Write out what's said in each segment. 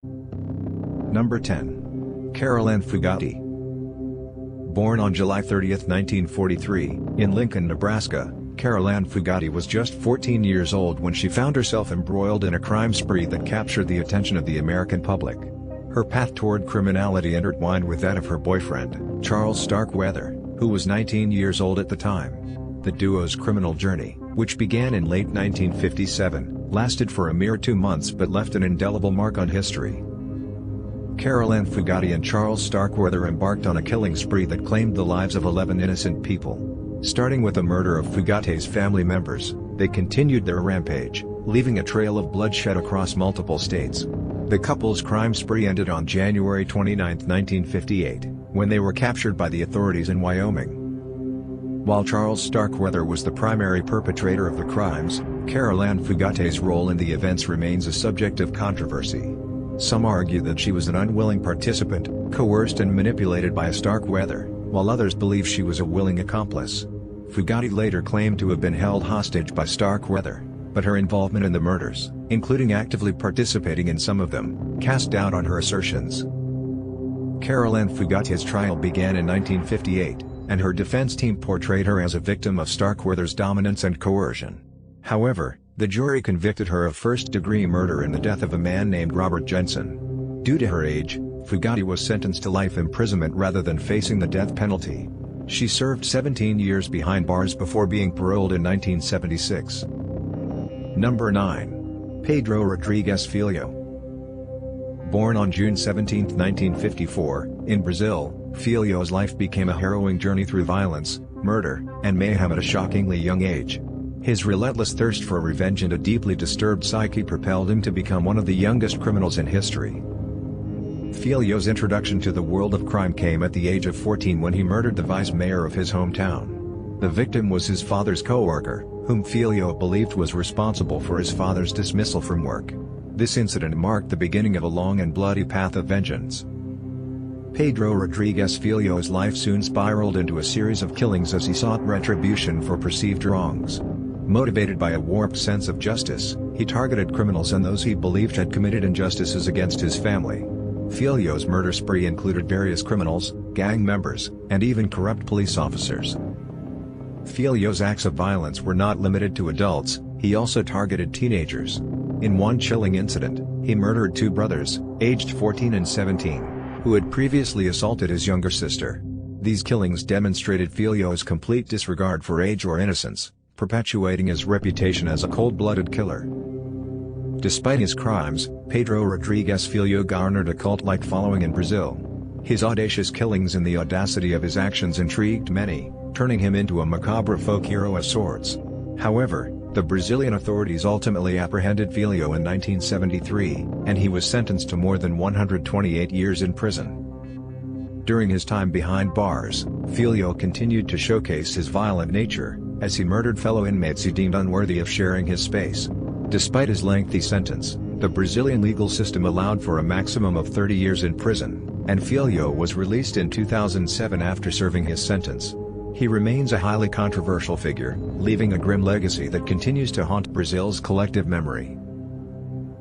Number 10. Carol Ann Fugate. Born on July 30, 1943, in Lincoln, Nebraska, Carol Ann Fugate was just 14 years old when she found herself embroiled in a crime spree that captured the attention of the American public. Her path toward criminality intertwined with that of her boyfriend, Charles Starkweather, who was 19 years old at the time. The duo's criminal journey, which began in late 1957, lasted for a mere 2 months but left an indelible mark on history. Carol Ann Fugate and Charles Starkweather embarked on a killing spree that claimed the lives of 11 innocent people. Starting with the murder of Fugate's family members, they continued their rampage, leaving a trail of bloodshed across multiple states. The couple's crime spree ended on January 29, 1958, when they were captured by the authorities in Wyoming. While Charles Starkweather was the primary perpetrator of the crimes, Carol Ann Fugate's role in the events remains a subject of controversy. Some argue that she was an unwilling participant, coerced and manipulated by Starkweather, while others believe she was a willing accomplice. Fugate later claimed to have been held hostage by Starkweather, but her involvement in the murders, including actively participating in some of them, cast doubt on her assertions. Carol Ann Fugate's trial began in 1958, and her defense team portrayed her as a victim of Starkweather's dominance and coercion. However, the jury convicted her of first-degree murder in the death of a man named Robert Jensen. Due to her age, Fugate was sentenced to life imprisonment rather than facing the death penalty. She served 17 years behind bars before being paroled in 1976. Number 9. Pedro Rodrigues Filio. Born on June 17, 1954, in Brazil, Filio's life became a harrowing journey through violence, murder, and mayhem at a shockingly young age. His relentless thirst for revenge and a deeply disturbed psyche propelled him to become one of the youngest criminals in history. Filio's introduction to the world of crime came at the age of 14 when he murdered the vice mayor of his hometown. The victim was his father's co-worker, whom Filio believed was responsible for his father's dismissal from work. This incident marked the beginning of a long and bloody path of vengeance. Pedro Rodrigues Filio's life soon spiraled into a series of killings as he sought retribution for perceived wrongs. Motivated by a warped sense of justice, he targeted criminals and those he believed had committed injustices against his family. Filio's murder spree included various criminals, gang members, and even corrupt police officers. Filio's acts of violence were not limited to adults, he also targeted teenagers. In one chilling incident, he murdered 2 brothers, aged 14 and 17, who had previously assaulted his younger sister. These killings demonstrated Filio's complete disregard for age or innocence, perpetuating his reputation as a cold-blooded killer. Despite his crimes, Pedro Rodrigues Filio garnered a cult-like following in Brazil. His audacious killings and the audacity of his actions intrigued many, turning him into a macabre folk hero of sorts. However, the Brazilian authorities ultimately apprehended Filio in 1973, and he was sentenced to more than 128 years in prison. During his time behind bars, Filio continued to showcase his violent nature, as he murdered fellow inmates he deemed unworthy of sharing his space. Despite his lengthy sentence, the Brazilian legal system allowed for a maximum of 30 years in prison, and Filio was released in 2007 after serving his sentence. He remains a highly controversial figure, leaving a grim legacy that continues to haunt Brazil's collective memory.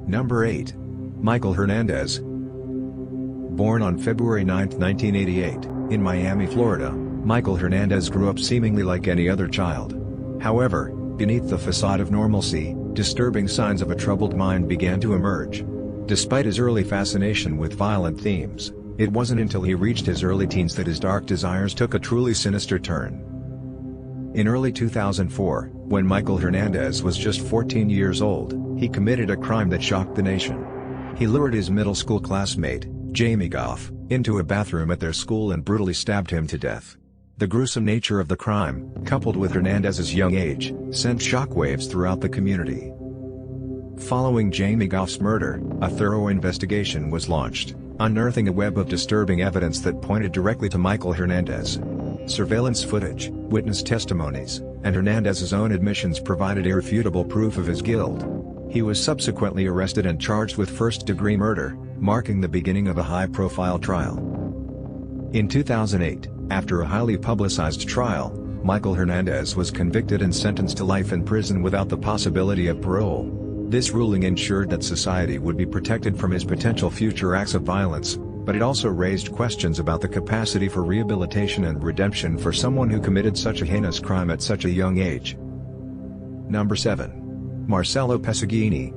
Number 8. Michael Hernandez. Born on February 9, 1988, in Miami, Florida, Michael Hernandez grew up seemingly like any other child. However, beneath the facade of normalcy, disturbing signs of a troubled mind began to emerge. Despite his early fascination with violent themes, it wasn't until he reached his early teens that his dark desires took a truly sinister turn. In early 2004, when Michael Hernandez was just 14 years old, he committed a crime that shocked the nation. He lured his middle school classmate, Jamie Goff, into a bathroom at their school and brutally stabbed him to death. The gruesome nature of the crime, coupled with Hernandez's young age, sent shockwaves throughout the community. Following Jamie Goff's murder, a thorough investigation was launched, unearthing a web of disturbing evidence that pointed directly to Michael Hernandez. Surveillance footage, witness testimonies, and Hernandez's own admissions provided irrefutable proof of his guilt. He was subsequently arrested and charged with first-degree murder, marking the beginning of a high-profile trial. In 2008, after a highly publicized trial, Michael Hernandez was convicted and sentenced to life in prison without the possibility of parole. This ruling ensured that society would be protected from his potential future acts of violence, but it also raised questions about the capacity for rehabilitation and redemption for someone who committed such a heinous crime at such a young age. Number 7. Marcelo Pasigini.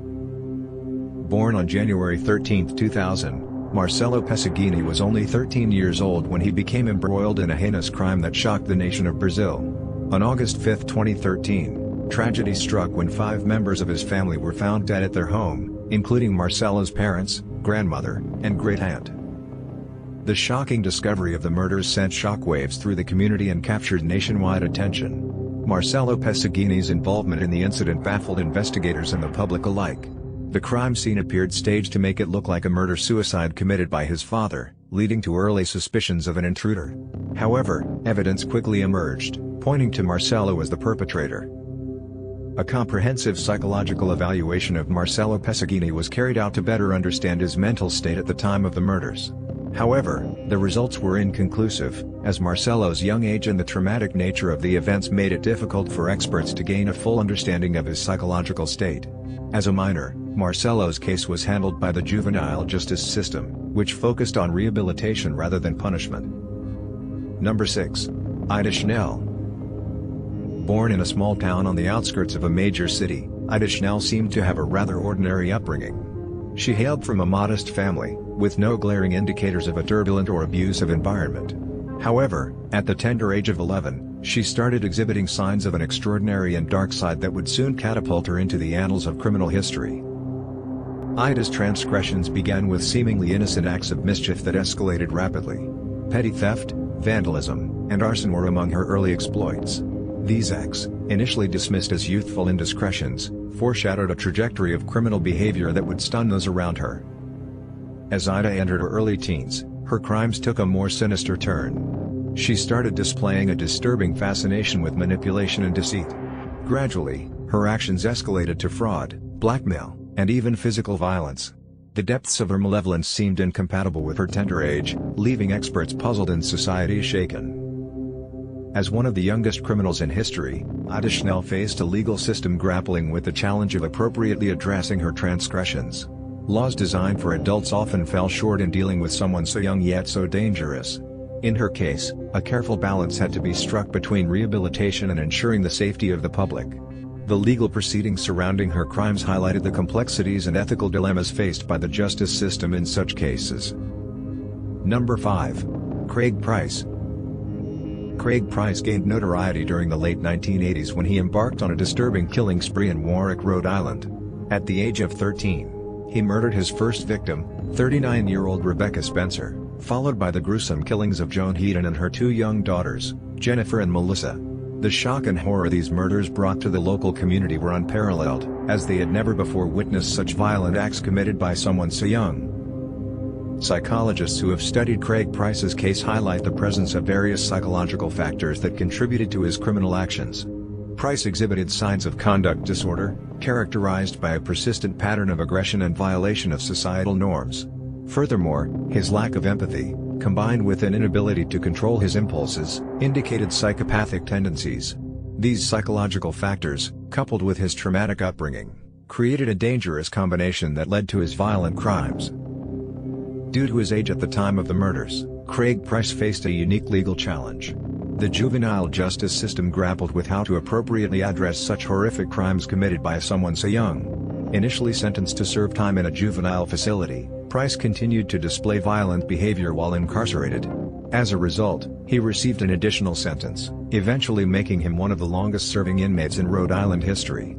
Born on January 13, 2000, Marcelo Pasigini was only 13 years old when he became embroiled in a heinous crime that shocked the nation of Brazil. On August 5, 2013, tragedy struck when 5 members of his family were found dead at their home, including Marcelo's parents, grandmother, and great-aunt. The shocking discovery of the murders sent shockwaves through the community and captured nationwide attention. Marcelo Pasigini's involvement in the incident baffled investigators and the public alike. The crime scene appeared staged to make it look like a murder-suicide committed by his father, leading to early suspicions of an intruder. However, evidence quickly emerged, pointing to Marcelo as the perpetrator. A comprehensive psychological evaluation of Marcelo Pasigini was carried out to better understand his mental state at the time of the murders. However, the results were inconclusive, as Marcelo's young age and the traumatic nature of the events made it difficult for experts to gain a full understanding of his psychological state. As a minor, Marcelo's case was handled by the juvenile justice system, which focused on rehabilitation rather than punishment. Number 6. Ida Schnell. Born in a small town on the outskirts of a major city, Ida Schnell seemed to have a rather ordinary upbringing. She hailed from a modest family, with no glaring indicators of a turbulent or abusive environment. However, at the tender age of 11, she started exhibiting signs of an extraordinary and dark side that would soon catapult her into the annals of criminal history. Ida's transgressions began with seemingly innocent acts of mischief that escalated rapidly. Petty theft, vandalism, and arson were among her early exploits. These acts, initially dismissed as youthful indiscretions, foreshadowed a trajectory of criminal behavior that would stun those around her. As Ida entered her early teens, her crimes took a more sinister turn. She started displaying a disturbing fascination with manipulation and deceit. Gradually, her actions escalated to fraud, blackmail, and even physical violence. The depths of her malevolence seemed incompatible with her tender age, leaving experts puzzled and society shaken. As one of the youngest criminals in history, Ida Schnell faced a legal system grappling with the challenge of appropriately addressing her transgressions. Laws designed for adults often fell short in dealing with someone so young yet so dangerous. In her case, a careful balance had to be struck between rehabilitation and ensuring the safety of the public. The legal proceedings surrounding her crimes highlighted the complexities and ethical dilemmas faced by the justice system in such cases. Number 5. Craig Price. Craig Price gained notoriety during the late 1980s when he embarked on a disturbing killing spree in Warwick, Rhode Island. At the age of 13, he murdered his first victim, 39-year-old Rebecca Spencer, followed by the gruesome killings of Joan Heaton and her 2 young daughters, Jennifer and Melissa. The shock and horror these murders brought to the local community were unparalleled, as they had never before witnessed such violent acts committed by someone so young. Psychologists who have studied Craig Price's case highlight the presence of various psychological factors that contributed to his criminal actions. Price exhibited signs of conduct disorder, characterized by a persistent pattern of aggression and violation of societal norms. Furthermore, his lack of empathy, combined with an inability to control his impulses, indicated psychopathic tendencies. These psychological factors, coupled with his traumatic upbringing, created a dangerous combination that led to his violent crimes. Due to his age at the time of the murders, Craig Price faced a unique legal challenge. The juvenile justice system grappled with how to appropriately address such horrific crimes committed by someone so young. Initially sentenced to serve time in a juvenile facility, Price continued to display violent behavior while incarcerated. As a result, he received an additional sentence, eventually making him one of the longest-serving inmates in Rhode Island history.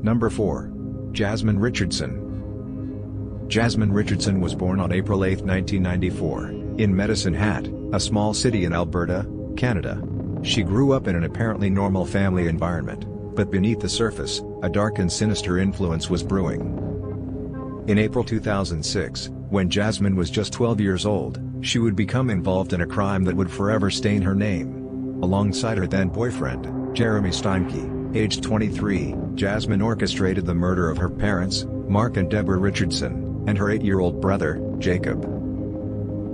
Number 4. Jasmine Richardson. Jasmine Richardson was born on April 8, 1994, in Medicine Hat, a small city in Alberta, Canada. She grew up in an apparently normal family environment, but beneath the surface, a dark and sinister influence was brewing. In April 2006, when Jasmine was just 12 years old, she would become involved in a crime that would forever stain her name. Alongside her then-boyfriend, Jeremy Steinke, aged 23, Jasmine orchestrated the murder of her parents, Mark and Deborah Richardson, and her 8-year-old brother, Jacob.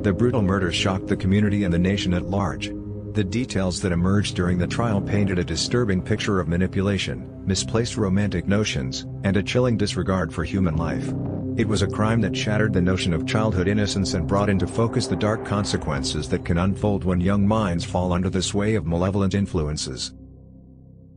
The brutal murder shocked the community and the nation at large. The details that emerged during the trial painted a disturbing picture of manipulation, misplaced romantic notions, and a chilling disregard for human life. It was a crime that shattered the notion of childhood innocence and brought into focus the dark consequences that can unfold when young minds fall under the sway of malevolent influences.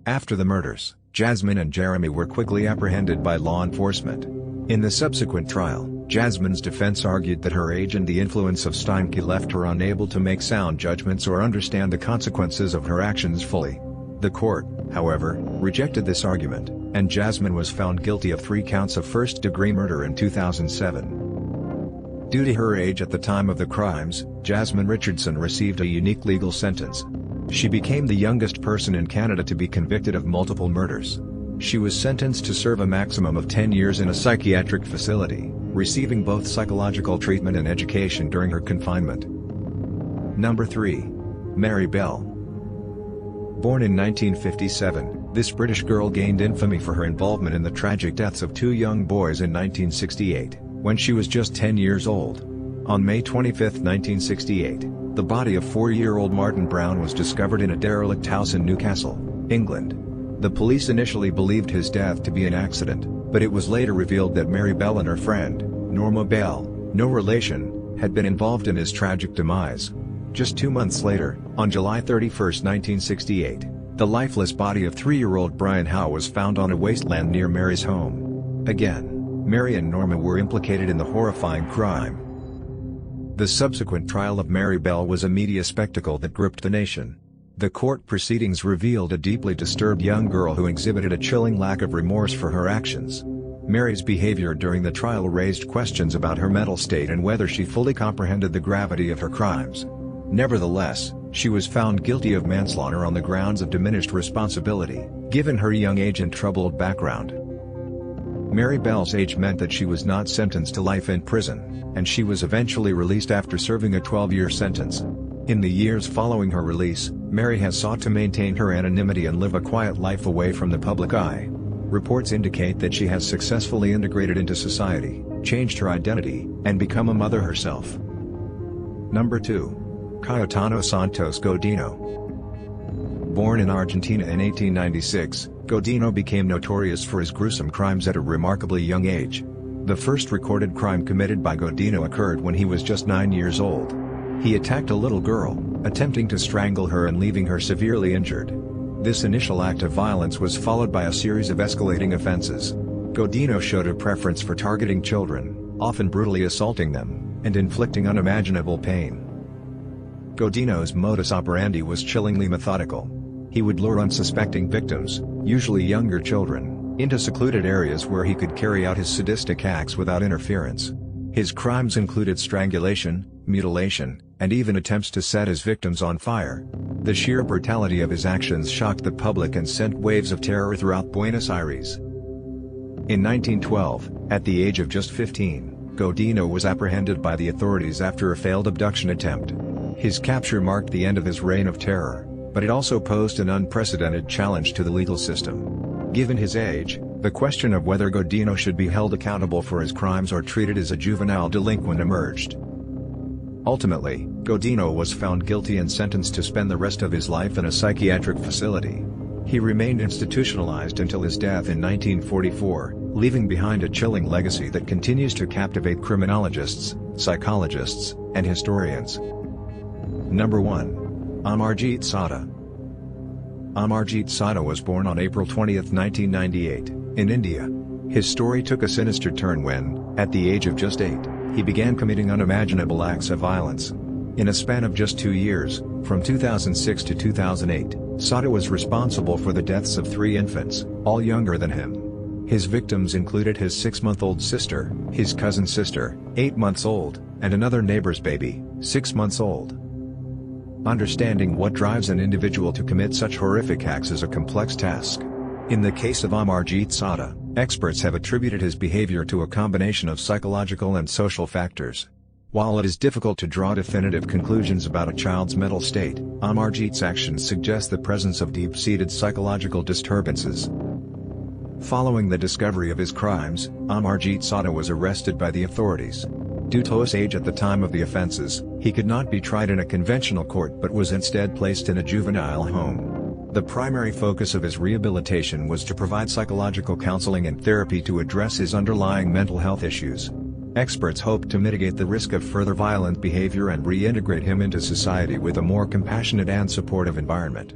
After the murders, Jasmine and Jeremy were quickly apprehended by law enforcement. In the subsequent trial, Jasmine's defense argued that her age and the influence of Steinke left her unable to make sound judgments or understand the consequences of her actions fully. The court, however, rejected this argument, and Jasmine was found guilty of 3 counts of first-degree murder in 2007. Due to her age at the time of the crimes, Jasmine Richardson received a unique legal sentence. She became the youngest person in Canada to be convicted of multiple murders. She was sentenced to serve a maximum of 10 years in a psychiatric facility, receiving both psychological treatment and education during her confinement. Number 3. Mary Bell. Born in 1957, this British girl gained infamy for her involvement in the tragic deaths of 2 young boys in 1968, when she was just 10 years old. On May 25, 1968, the body of 4-year-old Martin Brown was discovered in a derelict house in Newcastle, England. The police initially believed his death to be an accident, but it was later revealed that Mary Bell and her friend, Norma Bell, no relation, had been involved in his tragic demise. Just 2 months later, on July 31, 1968, the lifeless body of 3-year-old Brian Howe was found on a wasteland near Mary's home. Again, Mary and Norma were implicated in the horrifying crime. The subsequent trial of Mary Bell was a media spectacle that gripped the nation. The court proceedings revealed a deeply disturbed young girl who exhibited a chilling lack of remorse for her actions. Mary's behavior during the trial raised questions about her mental state and whether she fully comprehended the gravity of her crimes. Nevertheless, she was found guilty of manslaughter on the grounds of diminished responsibility, given her young age and troubled background. Mary Bell's age meant that she was not sentenced to life in prison, and she was eventually released after serving a 12-year sentence. In the years following her release, Mary has sought to maintain her anonymity and live a quiet life away from the public eye. Reports indicate that she has successfully integrated into society, changed her identity, and become a mother herself. Number 2. Cayetano Santos Godino. Born in Argentina in 1896, Godino became notorious for his gruesome crimes at a remarkably young age. The first recorded crime committed by Godino occurred when he was just 9 years old. He attacked a little girl, attempting to strangle her and leaving her severely injured. This initial act of violence was followed by a series of escalating offenses. Godino showed a preference for targeting children, often brutally assaulting them, and inflicting unimaginable pain. Godino's modus operandi was chillingly methodical. He would lure unsuspecting victims, usually younger children, into secluded areas where he could carry out his sadistic acts without interference. His crimes included strangulation, mutilation, and even attempts to set his victims on fire. The sheer brutality of his actions shocked the public and sent waves of terror throughout Buenos Aires. In 1912, at the age of just 15, Godino was apprehended by the authorities after a failed abduction attempt. His capture marked the end of his reign of terror, but it also posed an unprecedented challenge to the legal system. Given his age, the question of whether Godino should be held accountable for his crimes or treated as a juvenile delinquent emerged. Ultimately, Godino was found guilty and sentenced to spend the rest of his life in a psychiatric facility. He remained institutionalized until his death in 1944, leaving behind a chilling legacy that continues to captivate criminologists, psychologists, and historians. Number 1. Amarjeet Sada. Amarjeet Sada was born on April 20, 1998, in India. His story took a sinister turn when, at the age of just 8, he began committing unimaginable acts of violence. In a span of just 2 years, from 2006 to 2008, Sada was responsible for the deaths of 3 infants, all younger than him. His victims included his 6-month-old sister, his cousin's sister, 8 months old, and another neighbor's baby, 6 months old. Understanding what drives an individual to commit such horrific acts is a complex task. In the case of Amarjeet Sada, experts have attributed his behavior to a combination of psychological and social factors. While it is difficult to draw definitive conclusions about a child's mental state, Amarjeet's actions suggest the presence of deep-seated psychological disturbances. Following the discovery of his crimes, Amarjeet Sada was arrested by the authorities. Due to his age at the time of the offenses, he could not be tried in a conventional court but was instead placed in a juvenile home. The primary focus of his rehabilitation was to provide psychological counseling and therapy to address his underlying mental health issues. Experts hope to mitigate the risk of further violent behavior and reintegrate him into society with a more compassionate and supportive environment.